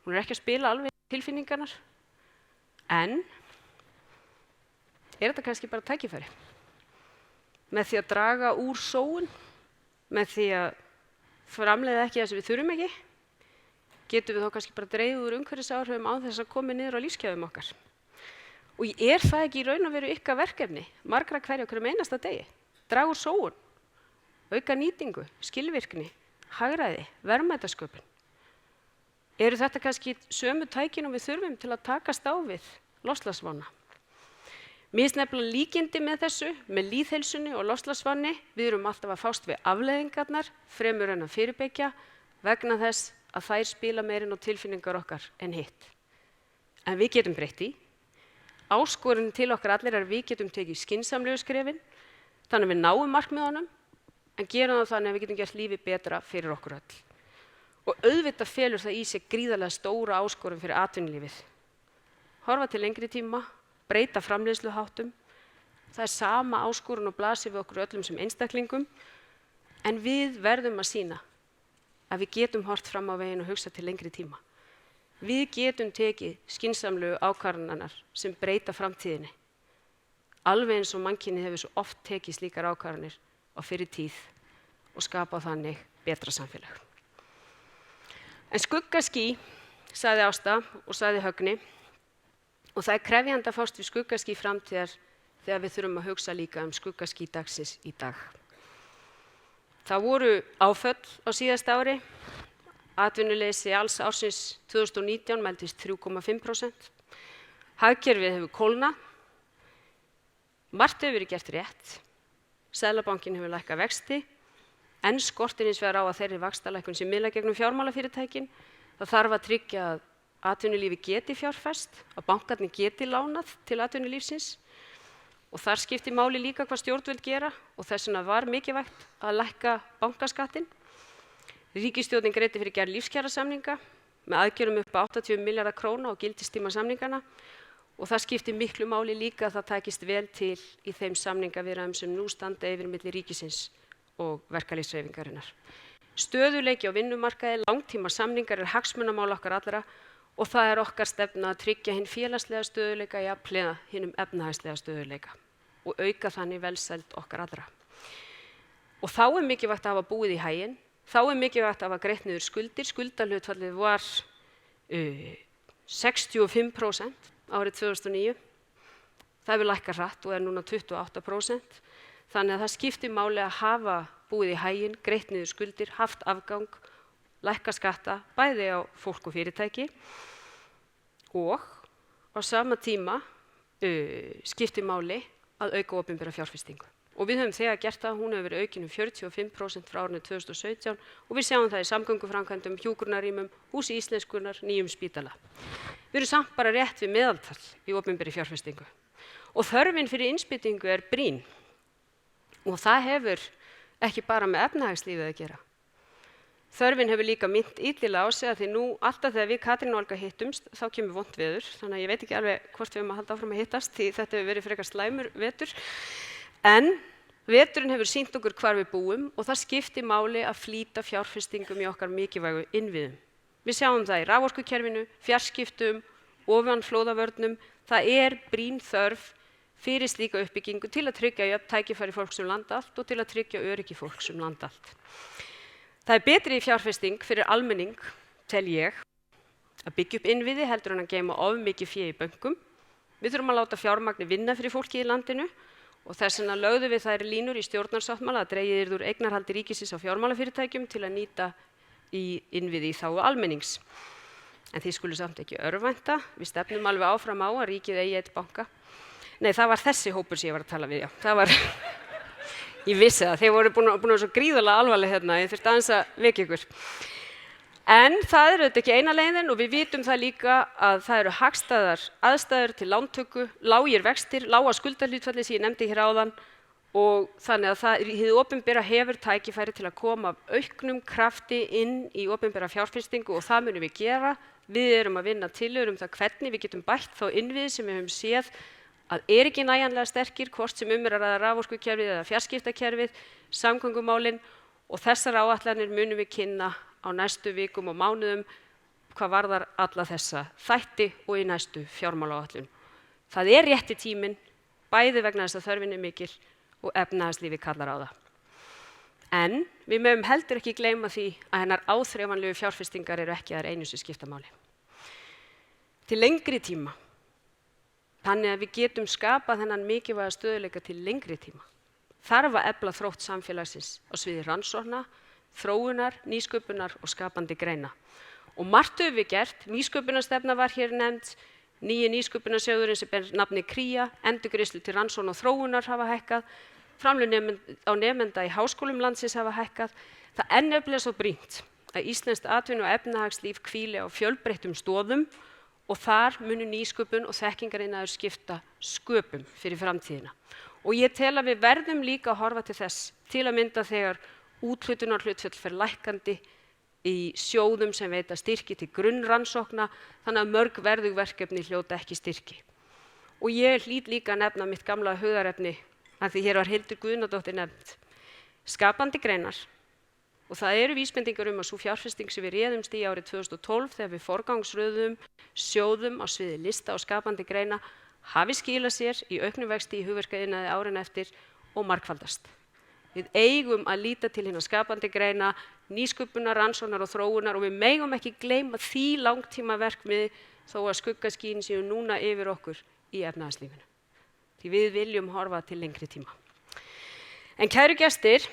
Hún er ekki að spila alveg tilfinningarnar. En er þetta kannski bara tækifæri? Með því að draga úr sóun, með því að framleiða ekki það sem við þurfum ekki, getum við þá kannski bara dregið úr umhverfisáhrifum án þess að koma niður á lífsgæðum okkar. Og er það ekki í raun og veru ykkar verkefni, margra hverja okkur einasta degi? Draga úr sóun, auka nýtingu, skilvirkni, hagræði, verðmætasköpun. Eru þetta kannski sömu tækin og við þurfum til að takast á við loftslagsvána? Mér finnst nefnilega líkindi með þessu, með lýðheilsunni og loftslagsvánni. Við erum alltaf að fást við afleiðingarnar fremur en að fyrirbyggja vegna þess að þær spila meirinn á tilfinningar okkar en hitt. En við getum breytt í. Áskorunin til okkar allir er að við getum tekið skynsamlegu skrefin, þannig að við náum markmiðunum, en gerum það þannig að við getum gert lífið betra fyrir okkur öll. Og auðvitað felur það í sig gríðarlega stóra áskorun fyrir atvinnulífið. horfa til lengri tíma, breyta framleiðsluháttum. Það sama áskorun og blasir við okkur öllum sem einstaklingum, en við verðum að sýna að við getum hort fram á veginn og hugsa til lengri tíma. Við getum tekið skynsamlegu ákvarðanirnar sem breyta framtíðinni. Alveg eins og mannkynið hefur svo oft tekið slíkar ákvarðanir á fyrri tíð og skapað þannig betra samfélag. En skuggaský, sagði Ásta og sagði Högni, og það krefjandi að fást við skuggaský framtíðar þegar við þurfum að hugsa líka skuggaský dagsins í dag. Það voru áföll á síðasta ári. Atvinnuleysi alls ársins 2019 mældist 3,5%. Hagkerfið hefur kólnað. Margt hefur verið gert rétt. Seðlabankinn hefur lækkað vexti, en skortir hins vegar á að þeirri vaxtalækkun sé miðlað gegnum fjármálafyrirtækin. Það þarf að tryggja að atvinnulífi geti fjárfest, að bankarnir geti lánað til atvinnulífsins. Og þar skiptir máli líka hvað stjórnvöld gera og þess vegna var mikilvægt að lækka bankaskattinn. Ríkisstjórnin greiddi fyrir gerð lífskjarasamninga með aðgerðum upp á 80 milljarða króna á gildistíma samningana og það skiptir miklu máli líka að það tækist vel til í þeim samningaviðræðum sem nú standa yfir milli ríkisins og verkalýðshreyfingarinnar. Stöðugleiki á vinnumarkaði, langtíma samningar hagsmunamál okkar allra og það okkar stefna að tryggja hinn félagslega stöðugleika jafnhliða hinum efnahagslega stöðugleika og auka þannig velsæld okkar allra. Og þá mikilvægt að hafa búið í haginn, þá mikilvægt að hafa greitt niður skuldir. Skuldahlutfallið var 65% árið 2009. Það hefur lækkað hratt og núna 28%. Þannig að það skiptir máli að hafa búið í haginn, greitt niður skuldir, haft afgang, lækka skatta, bæði á fólk og fyrirtæki og á sama tíma skiptir máli að auka opinbera fjárfestingu. Og við höfum þegar gert það, hún hefur verið aukin 45% frá árinu 2017 og við sjáum það í samgönguframkvæmdum, hjúkrunarrýmum, húsi íslenskunnar, nýjum spítala. Við erum samt bara rétt við meðaltal í opinberri fjárfestingu. Og þörfin fyrir innspýtingu brýn og það hefur ekki bara með efnahagslífið að gera. Þörfin hefur líka minnt illilega á sig að því nú alltaf þegar við Katrín og Olga hittumst þá kemur vont veður, þannig að ég veit ekki alveg hvort við að halda áfram að hittast því þetta hefur verið frekar slæmur vetur. En veturinn hefur sýnt okkur hvar við búum og það skiptir máli að flýta fjárfestingum í okkar mikilvægu innviðum. Við sjáum það í raforkukerfinu, fjarskiptum, ofanflóðavörnum. Það brýn þörf fyrir slíka uppbyggingu til að tryggja jöfn tækifæri fólks land allt og til að tryggja öryggi fólks land allt. Það betri fjárfesting fyrir almenning, tel ég, að byggja upp innviði heldur en að geyma of mikið fé í bönkum. Við þurfum að láta fjármagni vinna fyrir fólkið í landinu og þess vegna lögðum við þær línur í stjórnarsáttmála að dregið yrði úr eignarhaldi ríkisins á fjármálafyrirtækjum til að nýta í innviði í þágu almennings. En því skulu samt ekki örvænta. Við stefnum alveg áfram á að ríkið eigi einn banka. Nei, það var þessi hópur sem ég var að tala við, já. Það var, ég vissi það, þeir voru búin að svo gríðarlega alvarleg hérna, ég þurfti aðeins að vekja ykkur. En það auðvitað ekki eina leiðin og við vitum það líka að það eru hagstæðar aðstæður til lántöku, lágir vextir, lága skuldahlutfalli sem ég nefndi hér áðan og þannig að hið opinbera hefur tækifæri til að koma auknum krafti inn í opinbera fjárfestingu og það munum við gera. Við erum að vinna tillögur það hvernig við getum bætt þá innviði sem við höfum séð að ekki nægjanlega sterkir, hvort sem að ræða raforkukerfið eða fjarskiptakerfið, samgöngumálin og þessar áætlanir munum við kynna á næstu vikum og mánuðum hvað varðar alla þessa þætti og í næstu fjármálaáætlun. Það rétti tíminn, bæði vegna þess að þörfin mikil og efnahagslífið kallar á það. En við mögum heldur ekki gleyma því að hennar áþreifanlegu fjárfestingar ekki þær einu sem skipta máli. Til lengri tíma, þannig að við getum skapað þennan mikilvæga stöðugleika til lengri tíma, þarf að efla þrótt samfélagsins á sviði rannsókna, þróunar, nýsköpunar og skapandi greina. Og margt höfum við gert, nýsköpunarstefna var hér nefnd, nýji nýsköpunarsjóðurinn sem ber nafni Kría, endurgreiðslur til rannsókna og þróunar hafa hækkað, framlög á nemenda í háskólum landsins hafa hækkað. Það nefnilega svo brýnt að íslenskt atvinnu- og efnahagslíf hvíli á fjölbreyttum stoðum og þar munu nýsköpun og þekkingariðnaður skipta sköpum fyrir framtíðina. Og ég tel að við verðum líka að horfa til þess til að mynda þegar úthlutunarhlutföll fer lækkandi í sjóðum sem veita styrki til grunnrannsókna, þannig að mörg verðugverkefni hljóta ekki styrki. Og ég hlýt líka að nefna mitt gamla hugðarefni, af því hér var Hildur Guðnadóttir nefnd, skapandi greinar. Og það eru vísbendingar að sú fjárfesting sem við réðumst í árið 2012 þegar við forgangsröðum sjóðum á sviði lista og skapandi greina hafi skilað sér í auknum vexti í hugverkaiðnaði árin eftir og margfaldast. Við eigum að líta til hinna skapandi greina, nýsköpunar, rannsóknar og þróunar og við megum ekki gleyma því langtímaverkmiði þó að skuggaskín séu núna yfir okkur í efnahagslífinu. Því við viljum horfa til lengri tíma. En kæru gestir,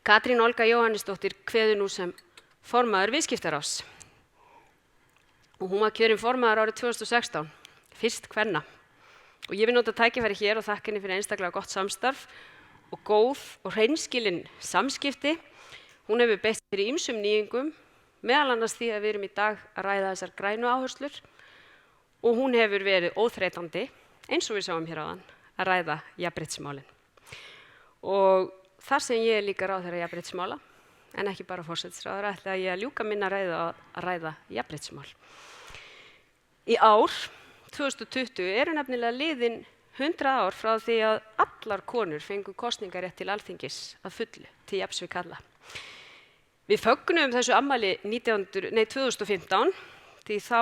Katrín Olga Jóhannesdóttir kveður nú sem formaður viðskiptaráðs. Og hún var kjörin formaður árið 2016, fyrst kvenna. Og ég vil nota tækifæri hér og þakka henni fyrir einstaklega gott samstarf og góð og hreinskilin samskipti. Hún hefur beitt fyrir ýmsum nýjungum, meðal annars því að við erum í dag að ræða þessar grænu áherslur og hún hefur verið óþreytandi, eins og við sáum hér áðan, að ræða jafnréttismálin. Og þar sem ég er líka ráðherra jafnréttismála, en ekki bara forsætisráðherra, ætla ég að ljúka minna ræðu að ræða jafnréttismál. Í ár, 2020, eru nefnilega liðin 100 ár frá því að allar konur fengu kosningarétt til Alþingis að fullu til jafns við karla. Við fögnum þessu afmæli 2015 því þá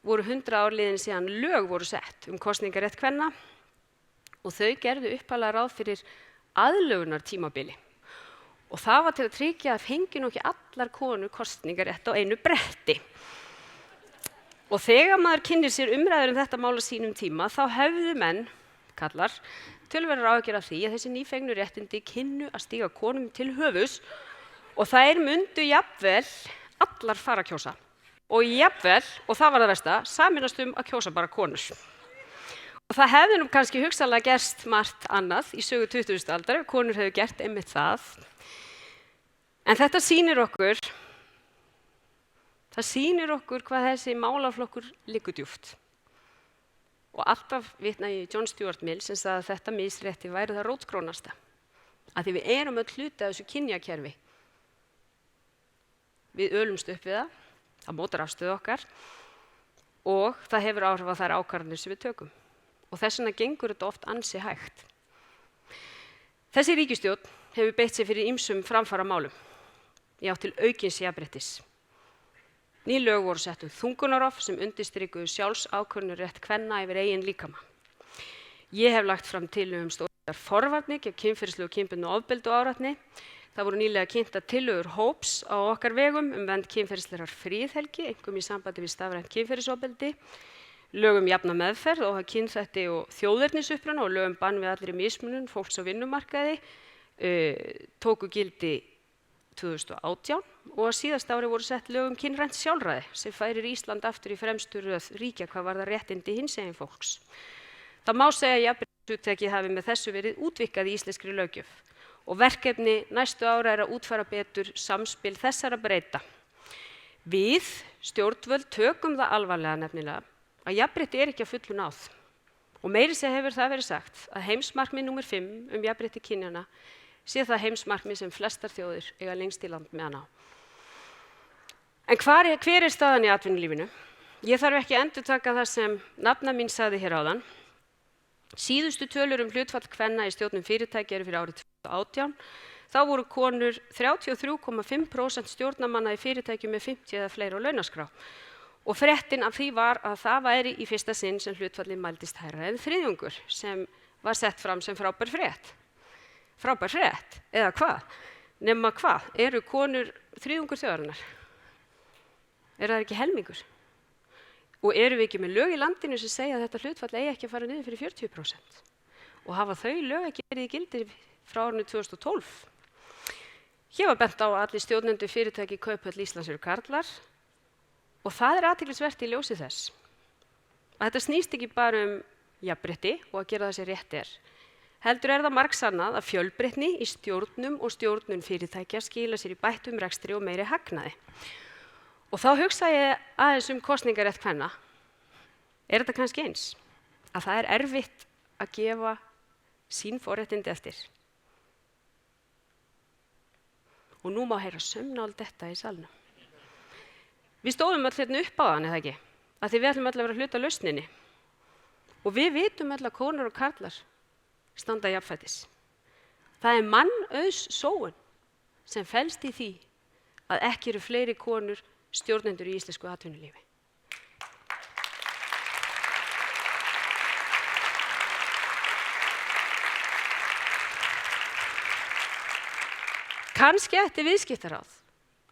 voru 100 ár liðin síðan lög voru sett kosningarétt kvenna og þau gerðu upphaflega ráð fyrir aðlögunar tímabili. Og það var til að tryggja að fengi nú ekki allar konur kosningarétt á einu bretti. Og þegar maður kynnir sér umræður þetta mál á sínum tíma, þá hefðu menn, kallar, töluverðar áhyggjur af því að þessi nýfengnu réttindi kynnu að stíga konum til höfuðs og þær mundu jafnvel allar fara að kjósa. Og jafnvel, og það var það versta, sameinast að kjósa bara konur. Og það hefði nú kannski hugsanlega gerst margt annað í sögu 20. aldar, konur hefðu gert einmitt það. En þetta sýnir okkur hvað þessi málaflokkur liggur djúpt. Og alltaf vitna ég John Stuart Mill sem sagði að þetta misrétti væri það rótgrónasta. Að því við erum öll hluti af þessu kynjakerfi. Við ölumst upp við það, það mótar afstöðu okkar og það hefur áhrif á þær ákvarðanir sem við tökum. Og þess vegna gengur þetta oft ansi hægt. Þessi ríkisstjórn hefur beitt sér fyrir ýmsum framfaramálum í átt til aukins jafnréttis. Ný lög voru sett þungunarrof sem undirstrikuðu sjálfsákvörðunarrétt kvenna yfir eigin líkama. Ég hef lagt fram tillögur stórar forvarnir gegn kynferðislegu og kynbundnu ofbeldi og áreitni. Það voru nýlega kynntar tillögur hóps á okkar vegum vernd kynferðislegrar friðhelgi, einkum í sambandi við stafrænt kynferðisofbeldi, lög jafna meðferð og kynþætti og þjóðernisuppruna og lög bann við allri mismunun fólks á vinnumarkaði tóku gildi 2018 og á síðasta ári voru sett lög kynrænt sjálfræði sem færir Ísland aftur í fremstu röð ríkja hvað varðar réttindi hinsegin fólks. Það má segja að jafnréttishugtakið hafi með þessu verið útvíkkað í íslenskri löggjöf og verkefni næstu ára að útfæra betur samspil þessara breyta. Við, stjórnvöld, tökum það alvarlega nefnilega að jafnrétti ekki að fullu náð. Og meiri segja hefur það verið sagt að heimsmarkmið númer 5 jafnrétti kynjanna sé það heimsmarkmið sem flestar þjóðir eiga lengst í land með að ná. En hver er staðan í atvinnulífinu? Ég þarf ekki að endurtaka það sem nafna mín sagði hér áðan. Síðustu tölur hlutfall kvenna í stjórnum fyrirtækja eru fyrir árið 2018. Þá voru konur 33,5% stjórnarmanna í fyrirtækjum með 50 eða fleiri á launaskrá. Og fréttin af því var að það væri í fyrsta sinn sem hlutfallið mældist hærra en þriðjungur sem var sett fram sem frábær frétt. Frábær frétt, eða hvað? Nema hvað? Eru konur þriðjungur þjóðarinnar? Er það ekki helmingur? Og eru við ekki með lög í landinu sem segja að þetta hlutfall eigi ekki að fara niður fyrir 40%? Og hafa þau lög ekki verið í gildi frá árinu 2012? Hér var bent á að allir stjórnendur fyrirtæki Kauphöll Íslands eru karlar og það er athyglisvert í ljósi þess að þetta snýst ekki bara jafnrétti og að gera það sem rétt er. Heldur er það margsannað að fjölbreytni í stjórnum og stjórnun fyrirtækja skila sér í bættum rekstri og meiri hagnaði. Og þá hugsa ég aðeins kosningarétt kvenna. Er þetta kannski eins? Að það er erfitt að gefa sín forréttindi eftir. Og nú má heyra saumnál detta í salnum. Við stóðum öll hérna upp á hann, eða ekki? Af því við ætlum öll að vera hluta lausninni. Og við vitum öll að konur og karlar standa jafnfætis. Það mannauðs sóun sem felst í því að ekki eru fleiri konur stjórnendur í íslensku atvinnulífi. Kannski ætti viðskiptaráð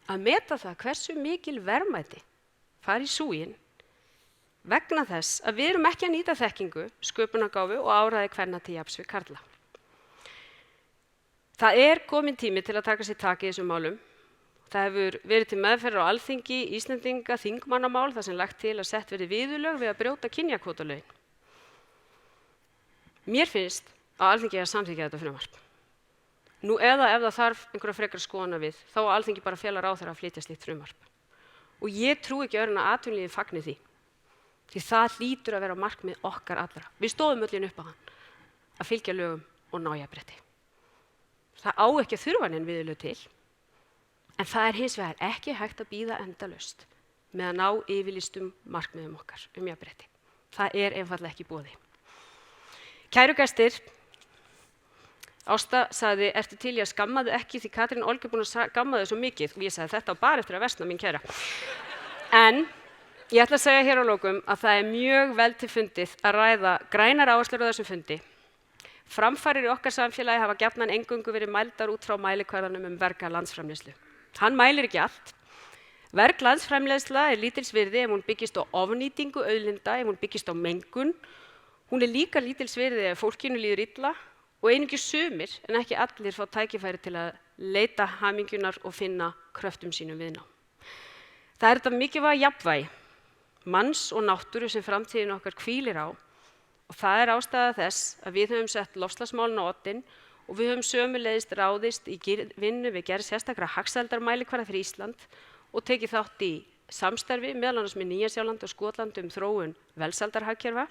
að meta það hversu mikil verðmæti fari í súginn vegna þess að við erum ekki að nýta þekkingu, sköpunargáfu og áræði kvenna til jafns við karla. Það kominn tími til að taka sér tak í þessum málum. Það hefur verið til meðferðar á Alþingi Íslendinga þingmannamál þar sem lagt til að sett verði viðurlög við að brjóta kynjakvótalögin. Mér finnst að Alþingi að samþykkja þetta frumvarp. Nú eða ef það þarf einhverja frekar skoðana við, þá á Alþingi bara fela ráðherra að flytja slíkt frumvarp. Og ég trúi ekki öðru en að atvinnulífið fagni því. Því það hlýtur að vera markmið okkar allra. Við stóðum öllin upp á hann að fylgja lögum og ná jafnrétti. Það á ekki að þurfa nein viðurlög til, en það hins vegar ekki hægt að bíða endalaust með að ná yfirlýstum markmiðum okkar jafnrétti. Það einfaldlega ekki í boði. Kæru gestir, Ásta sagði, ertu til í að skamma þig ekki því Katrín Olga er búin að skamma þig svo mikið og ég sagði þetta á bara eftir að versna mín kæra. En ég ætla að segja hér á lokum að það mjög vel til fundið að ræða grænar áherslur á þessum fundi. Framfarir í okkar samfélagi hafa gjarnan eingöngu verið mældar út frá mælikvarðanum verga landsframleiðslu. Hann mælir ekki allt. Verg landsframleiðsla lítils virði ef hún byggist á ofnýtingu auðlinda, ef hún byggist á mengun. Hún líka lítils virði ef fólkinu líður illa og einungis sumir en ekki allir fá tækifæri til að leita hamingjunar og finna kröftum sínum viðnám. Það þetta mikilvæga jafnvægi manns og náttúru sem framtíðin okkar hvílir á og það ástæða þess að við höfum sett loftslagsmálin á oddinn og við höfum sömuleiðis ráðist í vinnu við gerð sérstakra hagsældarmælikvarða fyrir Ísland og tekið þátt í samstarfi meðal annars með Nýja-Sjáland og Skotland þróun velsældarhagkerfa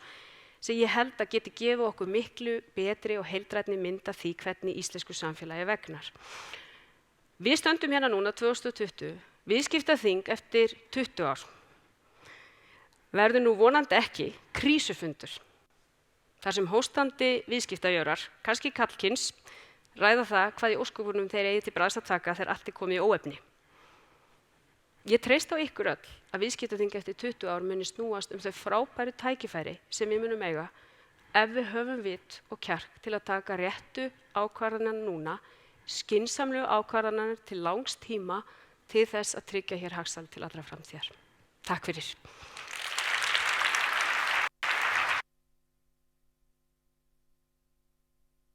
sem ég held að geti gefið okkur miklu betri og heildrænni mynd af því hvernig íslensku samfélagi vegnar. Við stöndum hérna núna 2020, viðskiptaþing eftir 20 ár. Verður nú vonandi ekki krísufundur þar sem hóstandi viðskiptajörar, kannski karlkyns, ræða það hvað í ósköpunum þeir eigi til bragðs að taka þegar allt komið í óefni. Ég treysti á ykkur öll að viðskiptaþing eftir 20 ár muni snúast þau frábæru tækifæri sem við munum eiga ef við höfum vit og kjark til að taka réttu ákvarðanir núna, skynsamlegu ákvarðanir til langs tíma til þess að tryggja hér hagsæld til allra framtíðar. Takk fyrir.